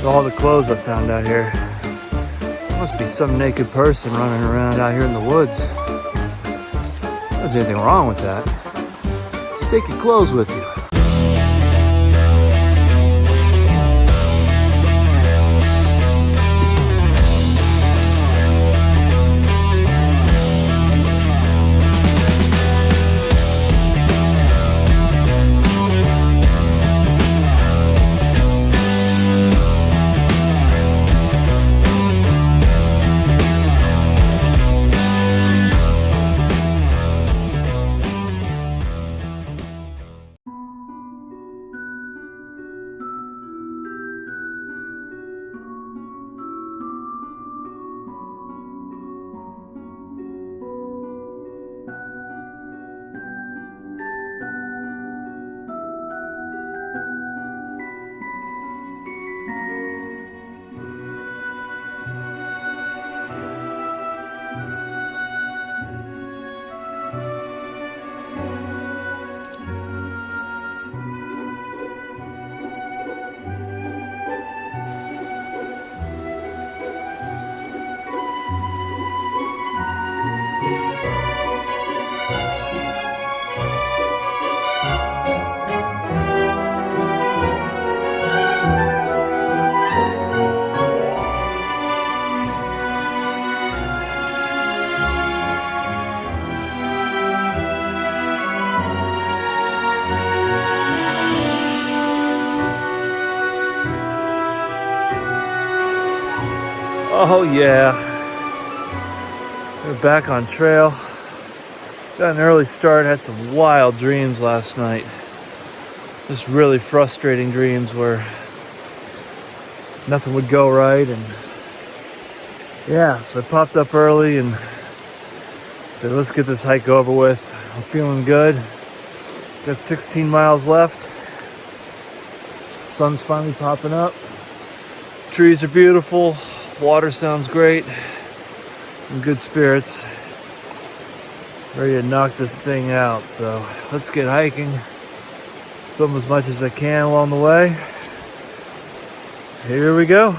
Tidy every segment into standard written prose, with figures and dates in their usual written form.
all the clothes I found out here. Must be some naked person running around out here in the woods. There's anything wrong with that. Just take your clothes with you. Oh yeah, we're back on trail. Got an early start, had some wild dreams last night. Just really frustrating dreams where nothing would go right, and yeah, so I popped up early and said, let's get this hike over with. I'm feeling good. Got 16 miles left. Sun's finally popping up. Trees are beautiful. Water sounds great. In good spirits. Ready to knock this thing out. So let's get hiking. Film as much as I can along the way. Here we go.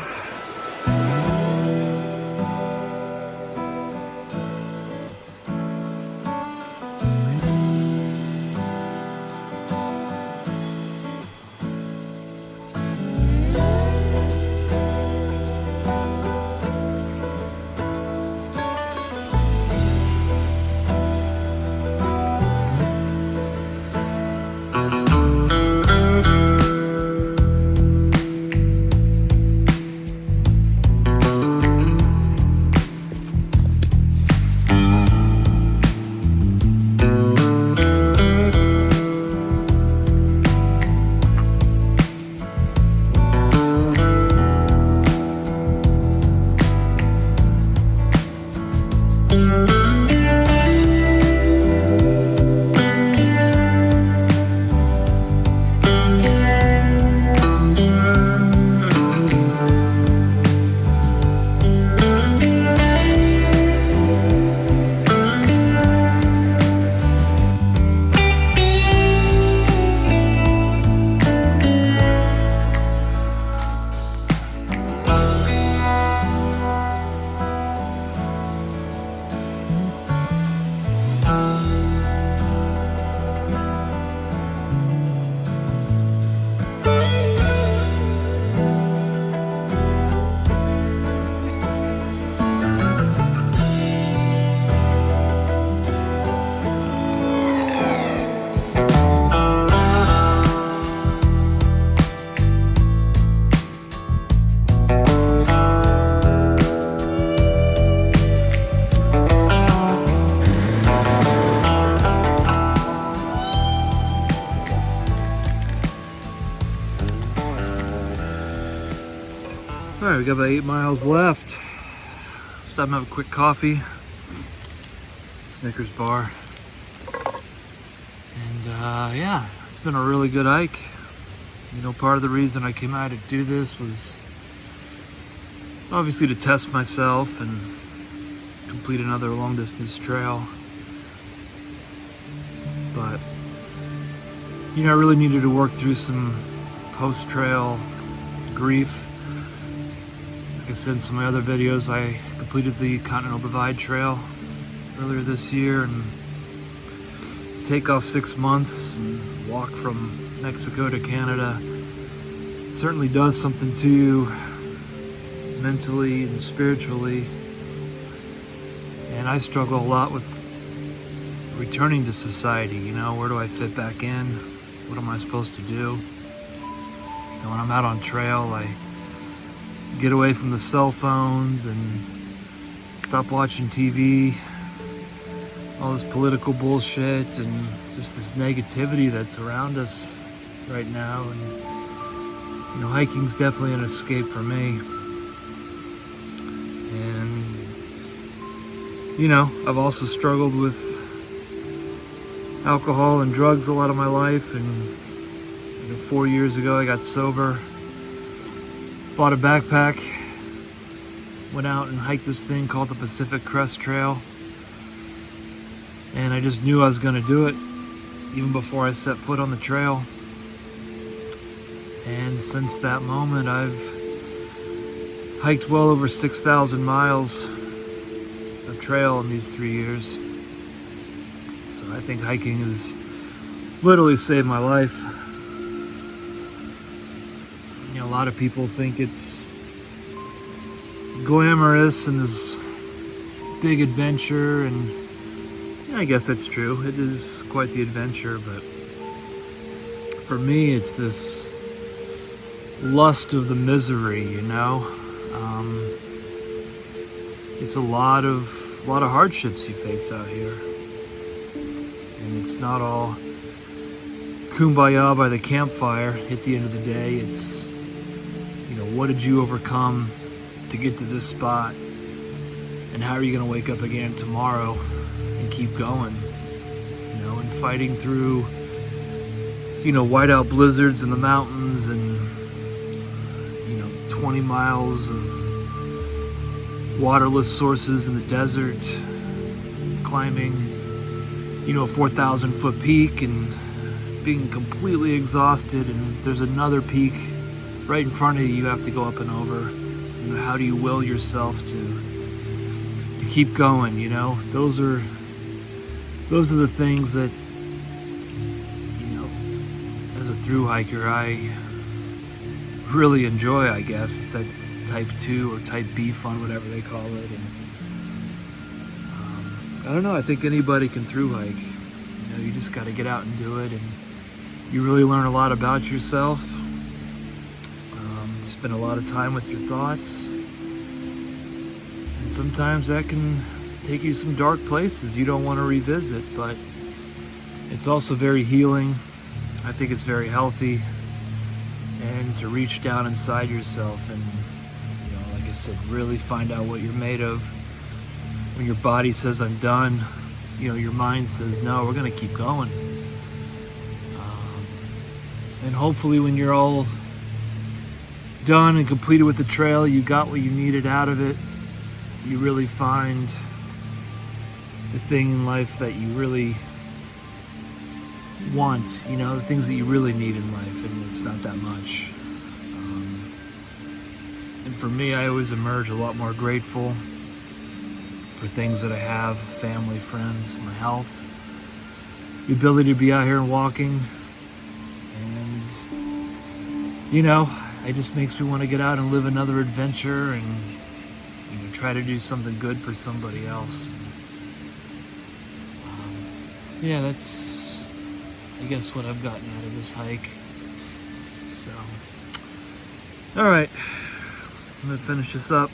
All right, we got about 8 miles left. Stop and have a quick coffee. Snickers bar. And yeah, it's been a really good hike. You know, part of the reason I came out to do this was obviously to test myself and complete another long distance trail. But, you know, I really needed to work through some post-trail grief. like I said in some of my other videos, I completed the Continental Divide Trail earlier this year, and take off 6 months and walk from Mexico to Canada certainly does something to you mentally and spiritually. And I struggle a lot with returning to society. You know, where do I fit back in? What am I supposed to do? You know, when I'm out on trail, I get away from the cell phones and stop watching TV, all this political bullshit and just this negativity that's around us right now. And you know, hiking's definitely an escape for me. And you know, I've also struggled with alcohol and drugs a lot of my life, and you know, 4 years ago I got sober, bought a backpack, went out and hiked this thing called the Pacific Crest Trail, and I just knew I was going to do it even before I set foot on the trail. And since that moment I've hiked well over 6,000 miles of trail in these 3 years. So I think hiking has literally saved my life. You know, a lot of people think it's glamorous and this big adventure, and yeah, I guess that's true. It is quite the adventure, but for me it's this lust of the misery, you know. It's a lot of hardships you face out here, and it's not all kumbaya by the campfire. At the end of the day, it's, you know, what did you overcome to get to this spot, and how are you going to wake up again tomorrow and keep going, you know, and fighting through, you know, whiteout blizzards in the mountains, and you know, 20 miles of waterless sources in the desert, climbing, you know, a 4,000 foot peak and being completely exhausted, and there's another peak right in front of you have to go up and over. You know, how do you will yourself to keep going? You know, those are the things that, you know, as a thru hiker I really enjoy, I guess. It's that type 2 or type B fun, whatever they call it. And I don't know, I think anybody can thru hike. You know, you just got to get out and do it, and you really learn a lot about yourself. You spend a lot of time with your thoughts, and sometimes that can take you some dark places you don't want to revisit, but it's also very healing. I think it's very healthy, and to reach down inside yourself and, you know, like I said, really find out what you're made of. When your body says I'm done, you know, your mind says no, we're gonna keep going. And hopefully when you're all done and completed with the trail, you got what you needed out of it. You really find the thing in life that you really want, you know, the things that you really need in life, and it's not that much. And for me, I always emerge a lot more grateful for things that I have: family, friends, my health, the ability to be out here and walking. And, you know, it just makes me want to get out and live another adventure and, you know, try to do something good for somebody else. Yeah, that's, I guess, what I've gotten out of this hike. So, all right, I'm gonna finish this up.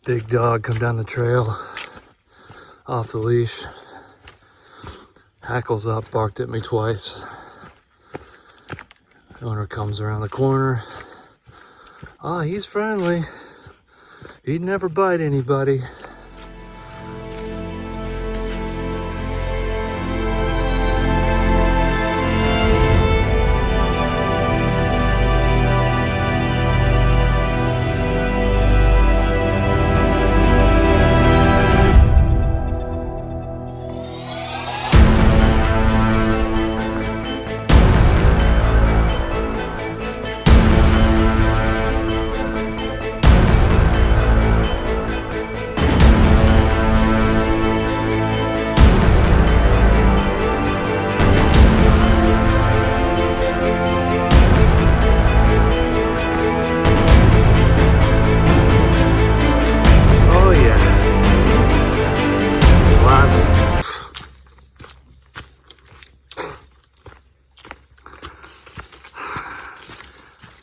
Big dog come down the trail off the leash. Hackles up, barked at me twice. Owner comes around the corner. Ah, he's friendly. He'd never bite anybody.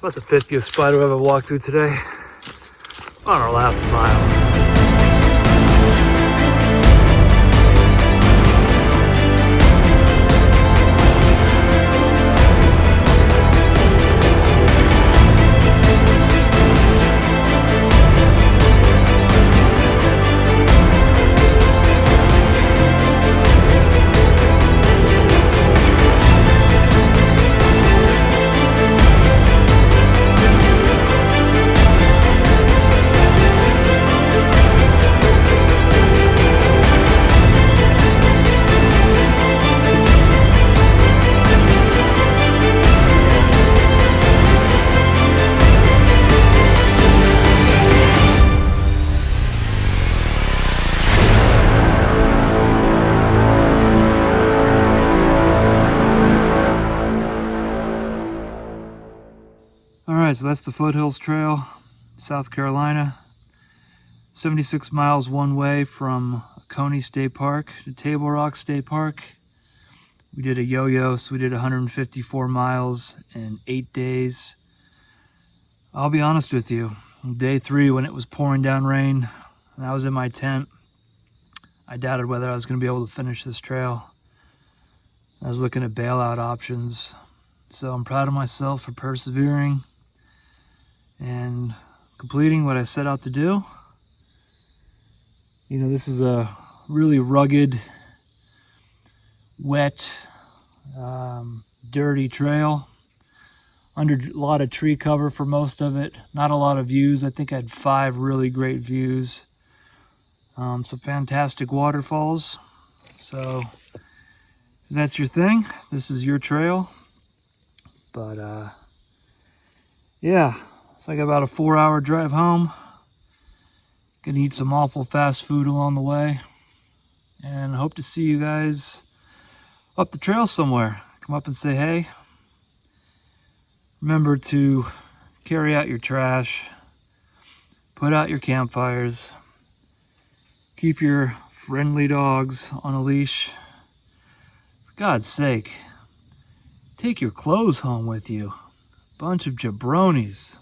About the 50th spider web I walked through today on our last mile. Alright, so that's the Foothills Trail, South Carolina. 76 miles one way from Coney State Park to Table Rock State Park. We did a yo-yo, so we did 154 miles in 8 days. I'll be honest with you, day 3 when it was pouring down rain and I was in my tent, I doubted whether I was going to be able to finish this trail. I was looking at bailout options, so I'm proud of myself for persevering and completing what I set out to do. You know, this is a really rugged, wet, dirty trail. Under a lot of tree cover for most of it. Not a lot of views. I think I had 5 really great views. Some fantastic waterfalls. So if that's your thing, this is your trail. But yeah. So I got about a 4-hour drive home. Gonna eat some awful fast food along the way. And hope to see you guys up the trail somewhere. Come up and say hey. Remember to carry out your trash. Put out your campfires. Keep your friendly dogs on a leash. For God's sake, take your clothes home with you. Bunch of jabronis.